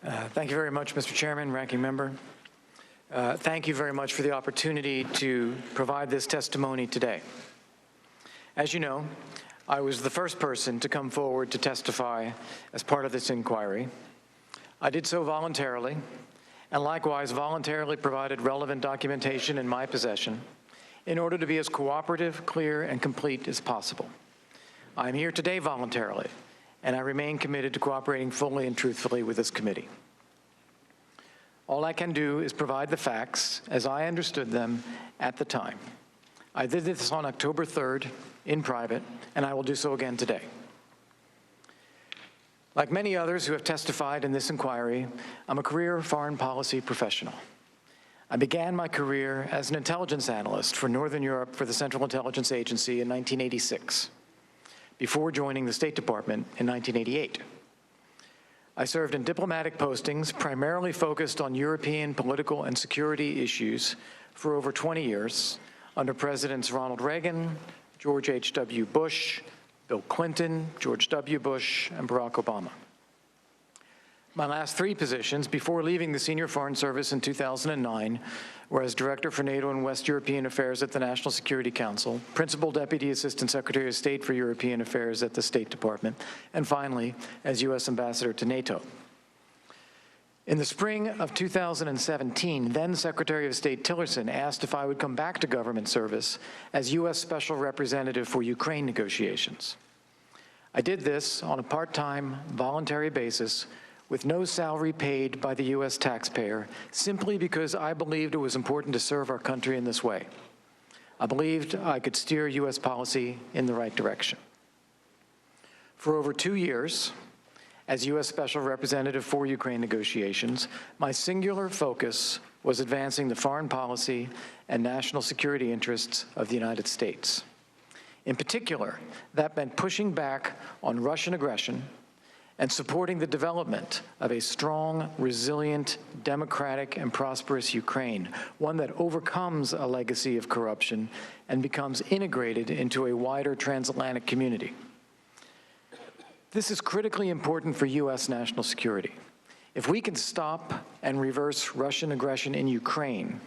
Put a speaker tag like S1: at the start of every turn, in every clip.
S1: Thank you very much, Mr. Chairman, Ranking Member. Thank you very much for the opportunity to provide this testimony today. As you know, I was the first person to come forward to testify as part of this inquiry. I did so voluntarily, and likewise voluntarily provided relevant documentation in my possession in order to be as cooperative, clear, and complete as possible. I am here today voluntarily, and I remain committed to cooperating fully and truthfully with this committee. All I can do is provide the facts as I understood them at the time. I did this on October 3rd in private, and I will do so again today. Like many others who have testified in this inquiry, I'm a career foreign policy professional. I began my career as an intelligence analyst for Northern Europe for the Central Intelligence Agency in 1986, before joining the State Department in 1988. I served in diplomatic postings primarily focused on European political and security issues for over 20 years under Presidents Ronald Reagan, George H.W. Bush, Bill Clinton, George W. Bush, and Barack Obama. My last three positions before leaving the Senior Foreign Service in 2009 were as Director for NATO and West European Affairs at the National Security Council, Principal Deputy Assistant Secretary of State for European Affairs at the State Department, and finally, as U.S. Ambassador to NATO. In the spring of 2017, then Secretary of State Tillerson asked if I would come back to government service as U.S. Special Representative for Ukraine negotiations. I did this on a part-time, voluntary basis with no salary paid by the U.S. taxpayer, simply because I believed it was important to serve our country in this way. I believed I could steer U.S. policy in the right direction. For over 2 years, as U.S. Special Representative for Ukraine negotiations, my singular focus was advancing the foreign policy and national security interests of the United States. In particular, that meant pushing back on Russian aggression and supporting the development of a strong, resilient, democratic, and prosperous Ukraine, one that overcomes a legacy of corruption and becomes integrated into a wider transatlantic community. This is critically important for U.S. national security. If we can stop and reverse Russian aggression in Ukraine,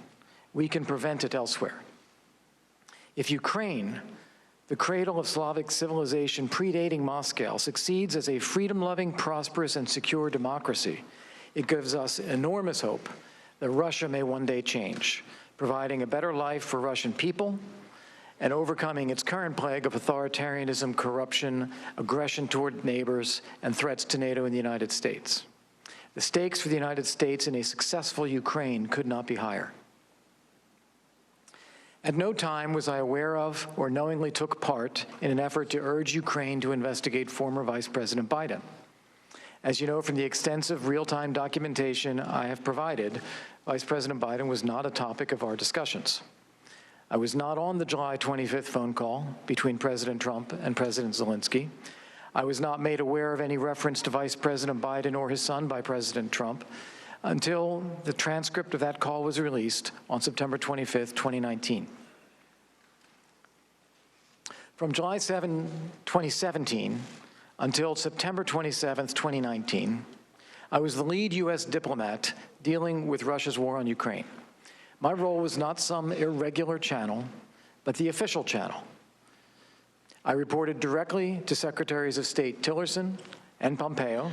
S1: we can prevent it elsewhere. If Ukraine, the cradle of Slavic civilization predating Moscow, succeeds as a freedom-loving, prosperous, and secure democracy, it gives us enormous hope that Russia may one day change, providing a better life for Russian people and overcoming its current plague of authoritarianism, corruption, aggression toward neighbors, and threats to NATO and the United States. The stakes for the United States in a successful Ukraine could not be higher. At no time was I aware of or knowingly took part in an effort to urge Ukraine to investigate former Vice President Biden. As you know from the extensive real-time documentation I have provided, Vice President Biden was not a topic of our discussions. I was not on the July 25th phone call between President Trump and President Zelensky. I was not made aware of any reference to Vice President Biden or his son by President Trump until the transcript of that call was released on September 25th, 2019. From July 7, 2017 until September 27th, 2019, I was the lead U.S. diplomat dealing with Russia's war on Ukraine. My role was not some irregular channel, but the official channel. I reported directly to Secretaries of State Tillerson and Pompeo,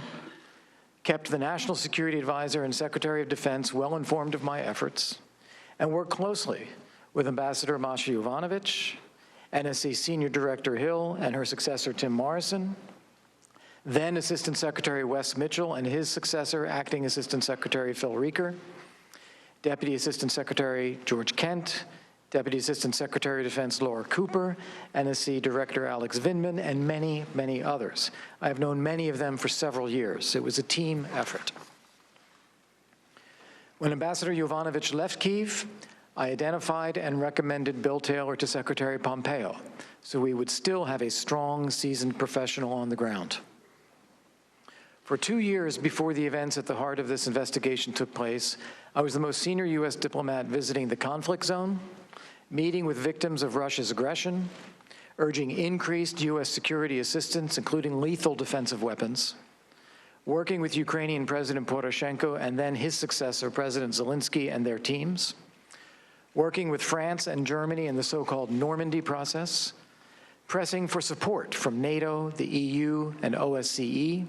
S1: kept the National Security Advisor and Secretary of Defense well informed of my efforts, and worked closely with Ambassador Masha Yovanovitch, NSC Senior Director Hill and her successor Tim Morrison, then Assistant Secretary Wes Mitchell and his successor, Acting Assistant Secretary Phil Reeker, Deputy Assistant Secretary George Kent, Deputy Assistant Secretary of Defense Laura Cooper, NSC Director Alex Vindman, and many, many others. I have known many of them for several years. It was a team effort. When Ambassador Yovanovitch left Kyiv, I identified and recommended Bill Taylor to Secretary Pompeo, so we would still have a strong, seasoned professional on the ground. For 2 years before the events at the heart of this investigation took place, I was the most senior U.S. diplomat visiting the conflict zone, meeting with victims of Russia's aggression, urging increased U.S. security assistance, including lethal defensive weapons, working with Ukrainian President Poroshenko and then his successor, President Zelensky, and their teams, working with France and Germany in the so-called Normandy process, pressing for support from NATO, the EU, and OSCE,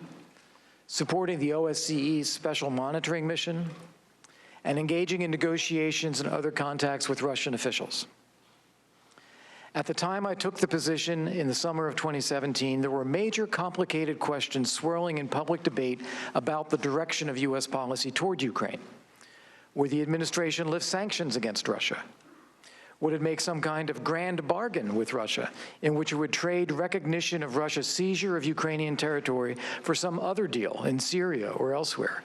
S1: supporting the OSCE's Special Monitoring Mission, and engaging in negotiations and other contacts with Russian officials. At the time I took the position in the summer of 2017, there were major complicated questions swirling in public debate about the direction of U.S. policy toward Ukraine. Would the administration lift sanctions against Russia? Would it make some kind of grand bargain with Russia in which it would trade recognition of Russia's seizure of Ukrainian territory for some other deal in Syria or elsewhere?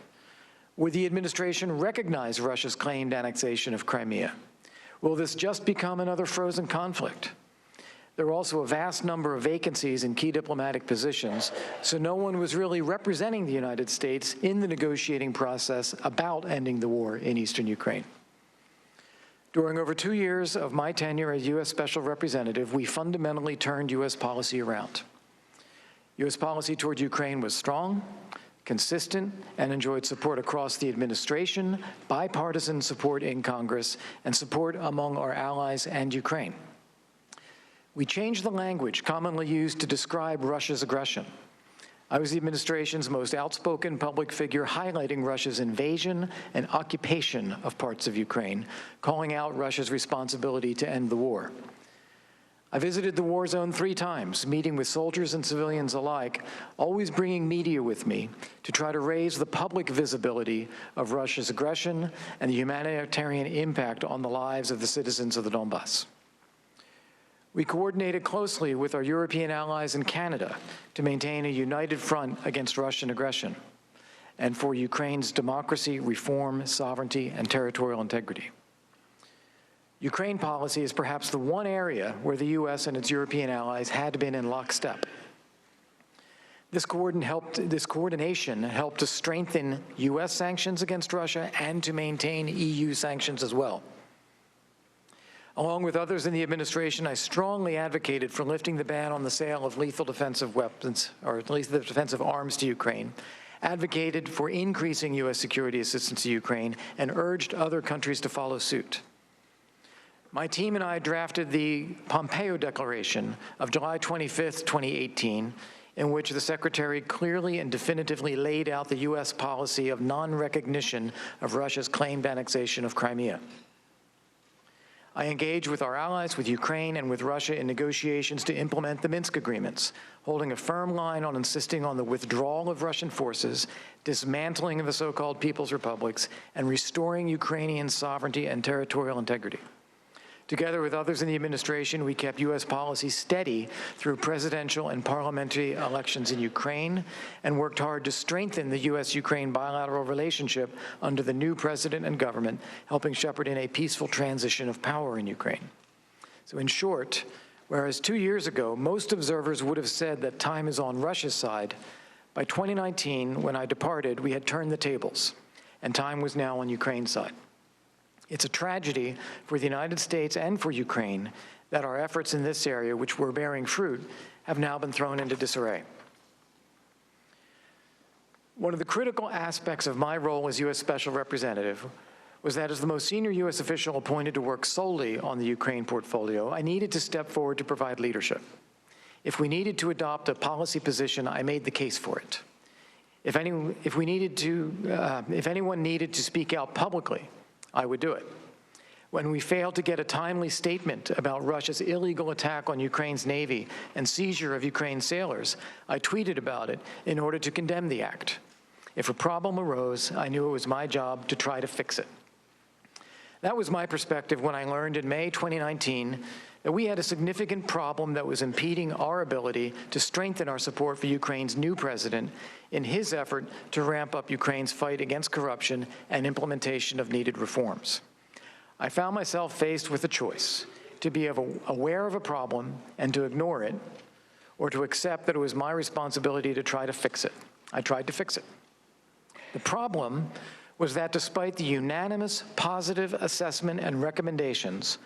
S1: Would the administration recognize Russia's claimed annexation of Crimea? Will this just become another frozen conflict? There were also a vast number of vacancies in key diplomatic positions, so no one was really representing the United States in the negotiating process about ending the war in eastern Ukraine. During over 2 years of my tenure as U.S. Special Representative, we fundamentally turned U.S. policy around. U.S. policy toward Ukraine was strong, consistent, and enjoyed support across the administration, bipartisan support in Congress, and support among our allies and Ukraine. We changed the language commonly used to describe Russia's aggression. I was the administration's most outspoken public figure, highlighting Russia's invasion and occupation of parts of Ukraine, calling out Russia's responsibility to end the war. I visited the war zone 3 times, meeting with soldiers and civilians alike, always bringing media with me to try to raise the public visibility of Russia's aggression and the humanitarian impact on the lives of the citizens of the Donbass. We coordinated closely with our European allies in Canada to maintain a united front against Russian aggression and for Ukraine's democracy, reform, sovereignty, and territorial integrity. Ukraine policy is perhaps the one area where the U.S. and its European allies had been in lockstep. This coordination helped to strengthen U.S. sanctions against Russia and to maintain EU sanctions as well. Along with others in the administration, I strongly advocated for lifting the ban on the sale of lethal defensive weapons, or at least the defensive arms to Ukraine, advocated for increasing U.S. security assistance to Ukraine, and urged other countries to follow suit. My team and I drafted the Pompeo Declaration of July 25, 2018, in which the Secretary clearly and definitively laid out the U.S. policy of non-recognition of Russia's claimed annexation of Crimea. I engaged with our allies, with Ukraine, and with Russia in negotiations to implement the Minsk agreements, holding a firm line on insisting on the withdrawal of Russian forces, dismantling of the so-called People's Republics, and restoring Ukrainian sovereignty and territorial integrity. Together with others in the administration, we kept U.S. policy steady through presidential and parliamentary elections in Ukraine and worked hard to strengthen the U.S.-Ukraine bilateral relationship under the new president and government, helping shepherd in a peaceful transition of power in Ukraine. So in short, whereas 2 years ago, most observers would have said that time is on Russia's side, by 2019, when I departed, we had turned the tables, and time was now on Ukraine's side. It's a tragedy for the United States and for Ukraine that our efforts in this area, which were bearing fruit, have now been thrown into disarray. One of the critical aspects of my role as U.S. Special Representative was that as the most senior U.S. official appointed to work solely on the Ukraine portfolio, I needed to step forward to provide leadership. If we needed to adopt a policy position, I made the case for it. If anyone needed to speak out publicly, I would do it. When we failed to get a timely statement about Russia's illegal attack on Ukraine's Navy and seizure of Ukraine's sailors, I tweeted about it in order to condemn the act. If a problem arose, I knew it was my job to try to fix it. That was my perspective when I learned in May 2019 that we had a significant problem that was impeding our ability to strengthen our support for Ukraine's new president in his effort to ramp up Ukraine's fight against corruption and implementation of needed reforms. I found myself faced with a choice: to be aware of a problem and to ignore it, or to accept that it was my responsibility to try to fix it. I tried to fix it. The problem was that despite the unanimous positive assessment and recommendations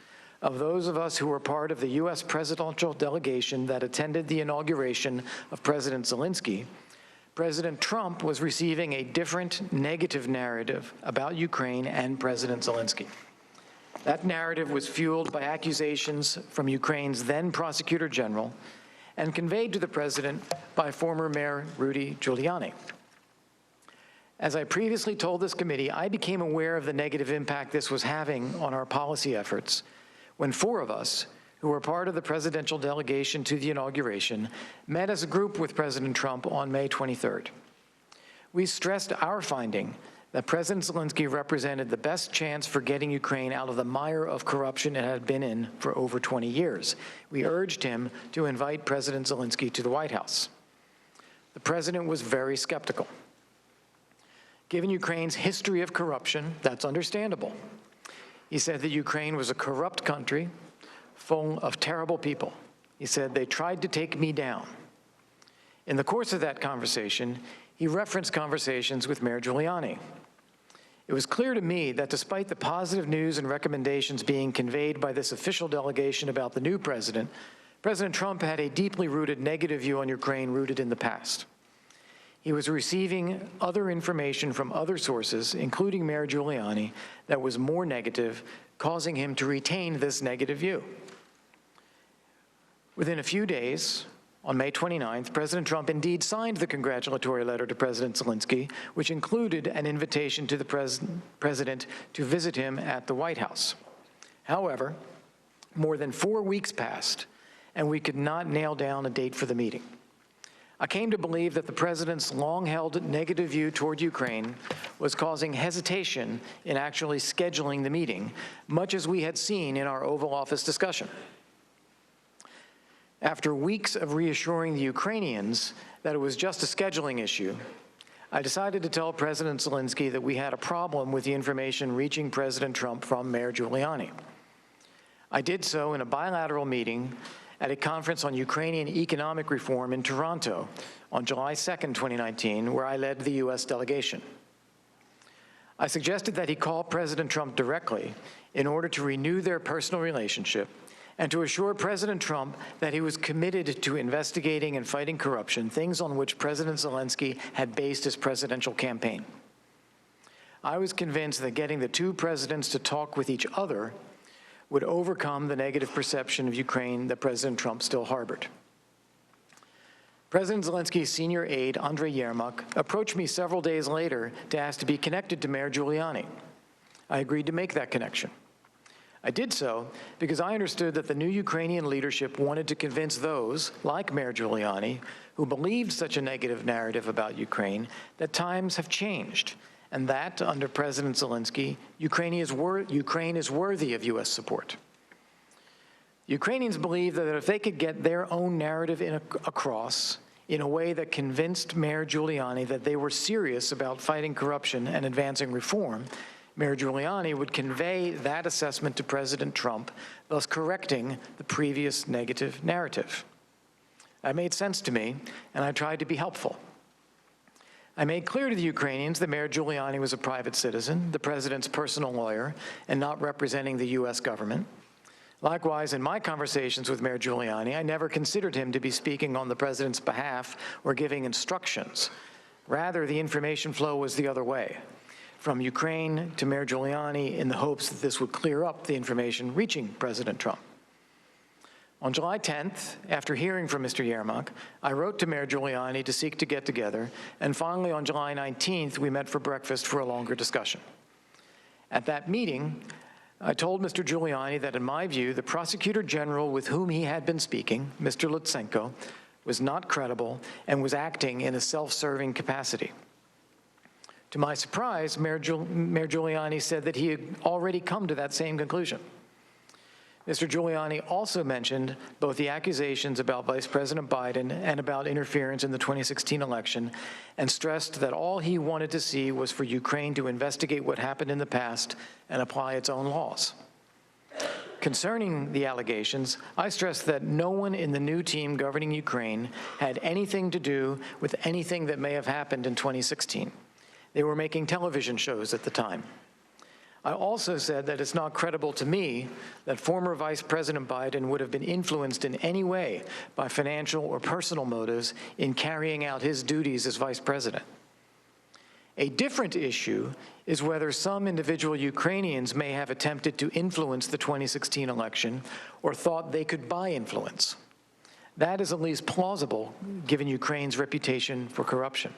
S1: of those of us who were part of the U.S. presidential delegation that attended the inauguration of President Zelensky, President Trump was receiving a different negative narrative about Ukraine and President Zelensky. That narrative was fueled by accusations from Ukraine's then Prosecutor General and conveyed to the President by former Mayor Rudy Giuliani. As I previously told this committee, I became aware of the negative impact this was having on our policy efforts when 4 of us, who were part of the presidential delegation to the inauguration, met as a group with President Trump on May 23rd. We stressed our finding that President Zelensky represented the best chance for getting Ukraine out of the mire of corruption it had been in for over 20 years. We urged him to invite President Zelensky to the White House. The president was very skeptical. Given Ukraine's history of corruption, that's understandable. He said that Ukraine was a corrupt country full of terrible people. He said, "They tried to take me down." In the course of that conversation, he referenced conversations with Mayor Giuliani. It was clear to me that despite the positive news and recommendations being conveyed by this official delegation about the new president, President Trump had a deeply rooted negative view on Ukraine rooted in the past. He was receiving other information from other sources, including Mayor Giuliani, that was more negative, causing him to retain this negative view. Within a few days, on May 29th, President Trump indeed signed the congratulatory letter to President Zelensky, which included an invitation to the president to visit him at the White House. However, more than 4 weeks passed, and we could not nail down a date for the meeting. I came to believe that the president's long-held negative view toward Ukraine was causing hesitation in actually scheduling the meeting, much as we had seen in our Oval Office discussion. After weeks of reassuring the Ukrainians that it was just a scheduling issue, I decided to tell President Zelensky that we had a problem with the information reaching President Trump from Mayor Giuliani. I did so in a bilateral meeting at a conference on Ukrainian economic reform in Toronto on July 2nd, 2019, where I led the U.S. delegation. I suggested that he call President Trump directly in order to renew their personal relationship and to assure President Trump that he was committed to investigating and fighting corruption, things on which President Zelensky had based his presidential campaign. I was convinced that getting the 2 presidents to talk with each other would overcome the negative perception of Ukraine that President Trump still harbored. President Zelensky's senior aide, Andriy Yermak, approached me several days later to ask to be connected to Mayor Giuliani. I agreed to make that connection. I did so because I understood that the new Ukrainian leadership wanted to convince those, like Mayor Giuliani, who believed such a negative narrative about Ukraine, that times have changed, and that, under President Zelensky, Ukraine is worthy of U.S. support. Ukrainians believe that if they could get their own narrative across in a way that convinced Mayor Giuliani that they were serious about fighting corruption and advancing reform, Mayor Giuliani would convey that assessment to President Trump, thus correcting the previous negative narrative. That made sense to me, and I tried to be helpful. I made clear to the Ukrainians that Mayor Giuliani was a private citizen, the president's personal lawyer, and not representing the U.S. government. Likewise, in my conversations with Mayor Giuliani, I never considered him to be speaking on the president's behalf or giving instructions. Rather, the information flow was the other way, from Ukraine to Mayor Giuliani, in the hopes that this would clear up the information reaching President Trump. On July 10th, after hearing from Mr. Yermak, I wrote to Mayor Giuliani to seek to get together, and finally on July 19th, we met for breakfast for a longer discussion. At that meeting, I told Mr. Giuliani that in my view, the Prosecutor General with whom he had been speaking, Mr. Lutsenko, was not credible and was acting in a self-serving capacity. To my surprise, Mayor Giuliani said that he had already come to that same conclusion. Mr. Giuliani also mentioned both the accusations about Vice President Biden and about interference in the 2016 election, and stressed that all he wanted to see was for Ukraine to investigate what happened in the past and apply its own laws. Concerning the allegations, I stressed that no one in the new team governing Ukraine had anything to do with anything that may have happened in 2016. They were making television shows at the time. I also said that it's not credible to me that former Vice President Biden would have been influenced in any way by financial or personal motives in carrying out his duties as Vice President. A different issue is whether some individual Ukrainians may have attempted to influence the 2016 election or thought they could buy influence. That is at least plausible, given Ukraine's reputation for corruption.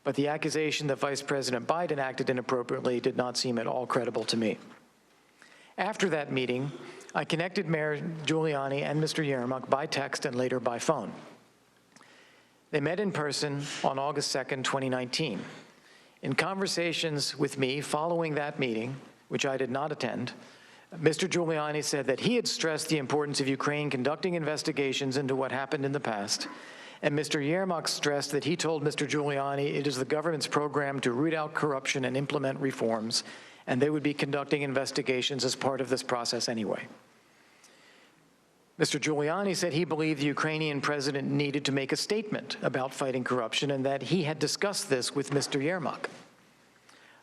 S1: But the accusation that Vice President Biden acted inappropriately did not seem at all credible to me. After that meeting, I connected Mayor Giuliani and Mr. Yermak by text and later by phone. They met in person on August 2nd, 2019. In conversations with me following that meeting, which I did not attend, Mr. Giuliani said that he had stressed the importance of Ukraine conducting investigations into what happened in the past, and Mr. Yermak stressed that he told Mr. Giuliani it is the government's program to root out corruption and implement reforms, and they would be conducting investigations as part of this process anyway. Mr. Giuliani said he believed the Ukrainian president needed to make a statement about fighting corruption and that he had discussed this with Mr. Yermak.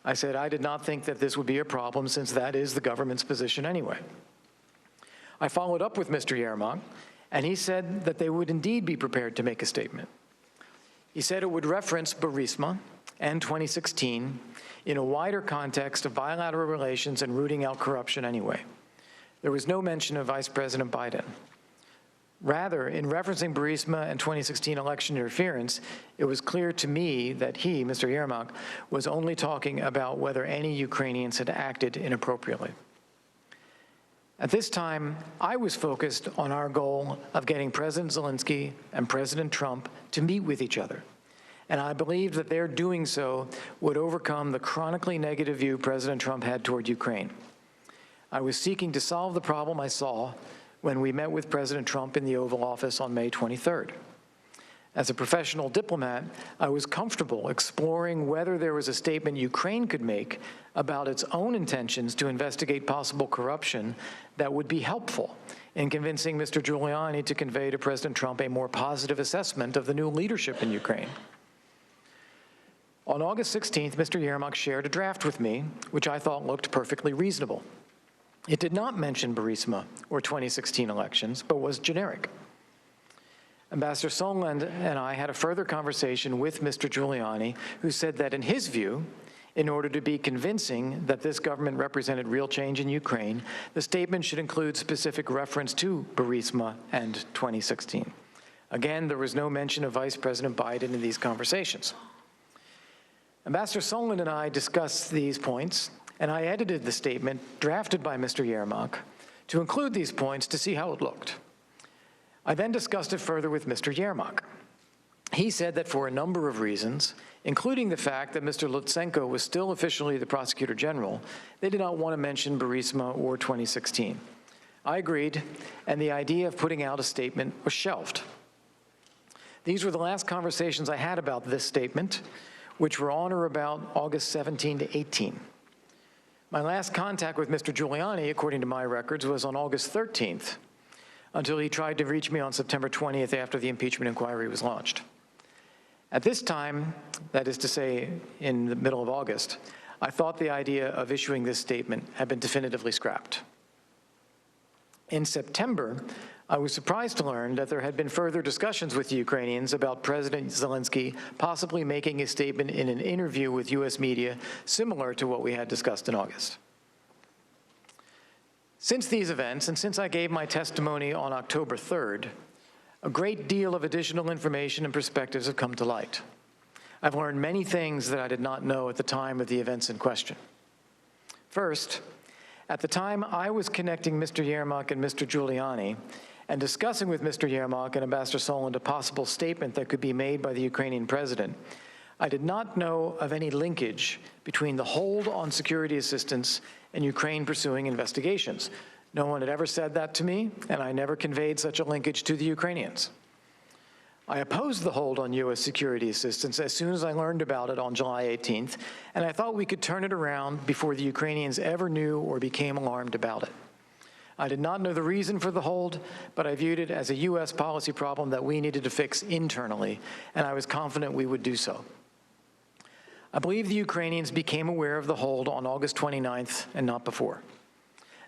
S1: I said I did not think that this would be a problem since that is the government's position anyway. I followed up with Mr. Yermak, and he said that they would indeed be prepared to make a statement. He said it would reference Burisma and 2016 in a wider context of bilateral relations and rooting out corruption anyway. There was no mention of Vice President Biden. Rather, in referencing Burisma and 2016 election interference, it was clear to me that he, Mr. Yermak, was only talking about whether any Ukrainians had acted inappropriately. At this time, I was focused on our goal of getting President Zelensky and President Trump to meet with each other, and I believed that their doing so would overcome the chronically negative view President Trump had toward Ukraine. I was seeking to solve the problem I saw when we met with President Trump in the Oval Office on May 23rd. As a professional diplomat, I was comfortable exploring whether there was a statement Ukraine could make about its own intentions to investigate possible corruption that would be helpful in convincing Mr. Giuliani to convey to President Trump a more positive assessment of the new leadership in Ukraine. On August 16th, Mr. Yermak shared a draft with me, which I thought looked perfectly reasonable. It did not mention Burisma or 2016 elections, but was generic. Ambassador Sondland and I had a further conversation with Mr. Giuliani, who said that in his view, in order to be convincing that this government represented real change in Ukraine, the statement should include specific reference to Burisma and 2016. Again, there was no mention of Vice President Biden in these conversations. Ambassador Sondland and I discussed these points, and I edited the statement drafted by Mr. Yermak to include these points to see how it looked. I then discussed it further with Mr. Yermak. He said that for a number of reasons, including the fact that Mr. Lutsenko was still officially the prosecutor general, they did not want to mention Burisma or 2016. I agreed, and the idea of putting out a statement was shelved. These were the last conversations I had about this statement, which were on or about August 17 to 18. My last contact with Mr. Giuliani, according to my records, was on August 13th, until he tried to reach me on September 20th after the impeachment inquiry was launched. At this time, that is to say, in the middle of August, I thought the idea of issuing this statement had been definitively scrapped. In September, I was surprised to learn that there had been further discussions with the Ukrainians about President Zelensky possibly making a statement in an interview with U.S. media similar to what we had discussed in August. Since these events, and since I gave my testimony on October 3rd, a great deal of additional information and perspectives have come to light. I've learned many things that I did not know at the time of the events in question. First, at the time I was connecting Mr. Yermak and Mr. Giuliani and discussing with Mr. Yermak and Ambassador Sondland a possible statement that could be made by the Ukrainian president, I did not know of any linkage between the hold on security assistance and Ukraine pursuing investigations. No one had ever said that to me, and I never conveyed such a linkage to the Ukrainians. I opposed the hold on U.S. security assistance as soon as I learned about it on July 18th, and I thought we could turn it around before the Ukrainians ever knew or became alarmed about it. I did not know the reason for the hold, but I viewed it as a U.S. policy problem that we needed to fix internally, and I was confident we would do so. I believe the Ukrainians became aware of the hold on August 29th and not before.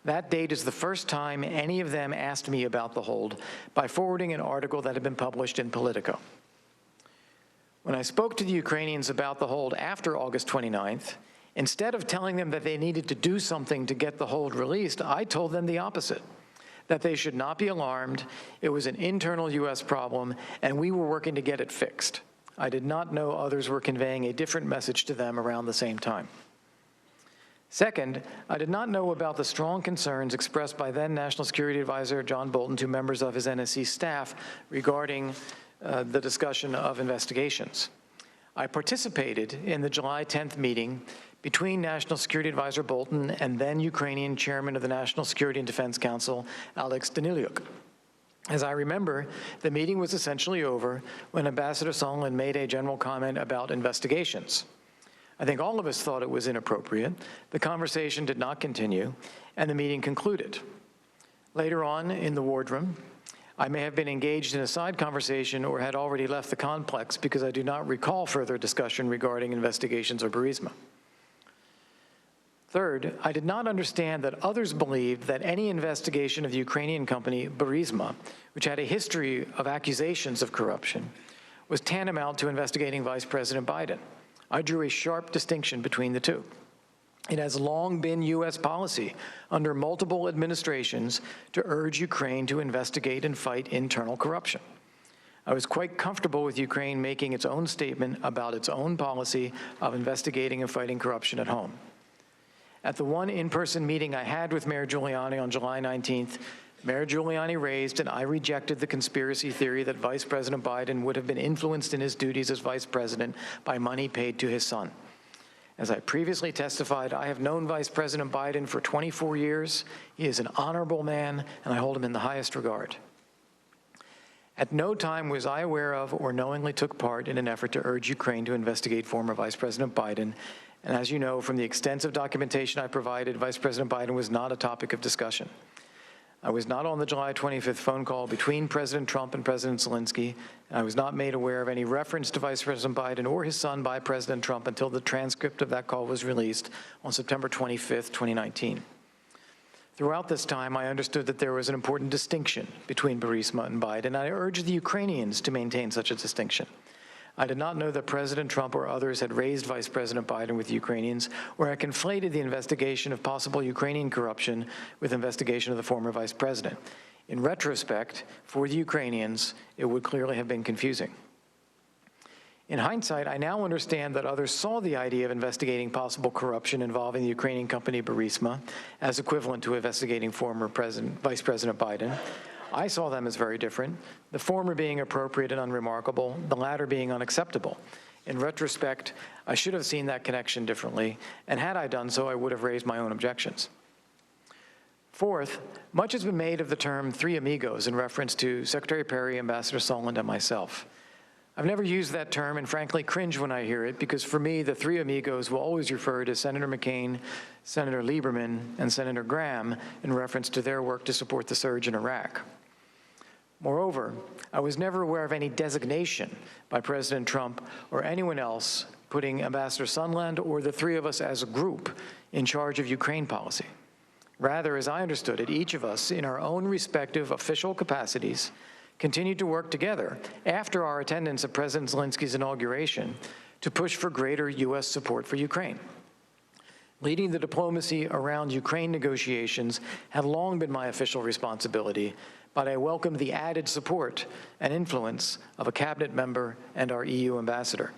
S1: That date is the first time any of them asked me about the hold by forwarding an article that had been published in Politico. When I spoke to the Ukrainians about the hold after August 29th, instead of telling them that they needed to do something to get the hold released, I told them the opposite, that they should not be alarmed. It was an internal U.S. problem, and we were working to get it fixed. I did not know others were conveying a different message to them around the same time. Second, I did not know about the strong concerns expressed by then National Security Advisor John Bolton to members of his NSC staff regarding the discussion of investigations. I participated in the July 10th meeting between National Security Advisor Bolton and then Ukrainian Chairman of the National Security and Defense Council, Alex Danylyuk. As I remember, the meeting was essentially over when Ambassador Sondland made a general comment about investigations. I think all of us thought it was inappropriate. The conversation did not continue, and the meeting concluded. Later on in the wardroom, I may have been engaged in a side conversation or had already left the complex because I do not recall further discussion regarding investigations or Burisma. Third, I did not understand that others believed that any investigation of the Ukrainian company Burisma, which had a history of accusations of corruption, was tantamount to investigating Vice President Biden. I drew a sharp distinction between the two. It has long been U.S. policy under multiple administrations to urge Ukraine to investigate and fight internal corruption. I was quite comfortable with Ukraine making its own statement about its own policy of investigating and fighting corruption at home. At the one in-person meeting I had with Mayor Giuliani on July 19th, Mayor Giuliani raised and I rejected the conspiracy theory that Vice President Biden would have been influenced in his duties as Vice President by money paid to his son. As I previously testified, I have known Vice President Biden for 24 years. He is an honorable man, and I hold him in the highest regard. At no time was I aware of or knowingly took part in an effort to urge Ukraine to investigate former Vice President Biden. And as you know from the extensive documentation I provided, Vice President Biden was not a topic of discussion. I was not on the July 25th phone call between President Trump and President Zelensky, and I was not made aware of any reference to Vice President Biden or his son by President Trump until the transcript of that call was released on September 25th, 2019. Throughout this time, I understood that there was an important distinction between Burisma and Biden, and I urged the Ukrainians to maintain such a distinction. I did not know that President Trump or others had raised Vice President Biden with the Ukrainians or had conflated the investigation of possible Ukrainian corruption with investigation of the former Vice President. In retrospect, for the Ukrainians, it would clearly have been confusing. In hindsight, I now understand that others saw the idea of investigating possible corruption involving the Ukrainian company Burisma as equivalent to investigating former Vice President Biden. I saw them as very different, the former being appropriate and unremarkable, the latter being unacceptable. In retrospect, I should have seen that connection differently, and had I done so, I would have raised my own objections. Fourth, much has been made of the term three amigos in reference to Secretary Perry, Ambassador Sondland, and myself. I've never used that term and frankly cringe when I hear it because for me, the three amigos will always refer to Senator McCain, Senator Lieberman, and Senator Graham in reference to their work to support the surge in Iraq. Moreover, I was never aware of any designation by President Trump or anyone else putting Ambassador Sondland or the three of us as a group in charge of Ukraine policy. Rather, as I understood it, each of us in our own respective official capacities continued to work together after our attendance at President Zelensky's inauguration to push for greater U.S. support for Ukraine. Leading the diplomacy around Ukraine negotiations had long been my official responsibility, but I welcome the added support and influence of a cabinet member and our EU ambassador.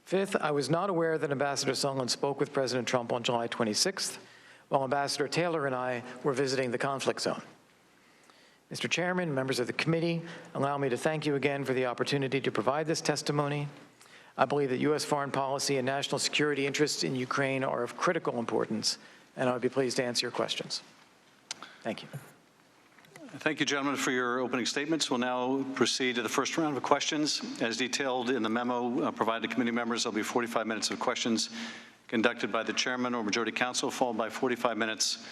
S1: Fifth, I was not aware that Ambassador Sondland spoke with President Trump on July 26th, while Ambassador Taylor and I were visiting the conflict zone. Mr. Chairman, members of the committee, allow me to thank you again for the opportunity to provide this testimony. I believe that U.S. foreign policy and national security interests in Ukraine are of critical importance, and I would be pleased to answer your questions. Thank you.
S2: Thank you, gentlemen, for your opening statements. We'll now proceed to the first round of questions. As detailed in the memo provided to committee members, there'll be 45 minutes of questions conducted by the chairman or majority counsel, followed by 45 minutes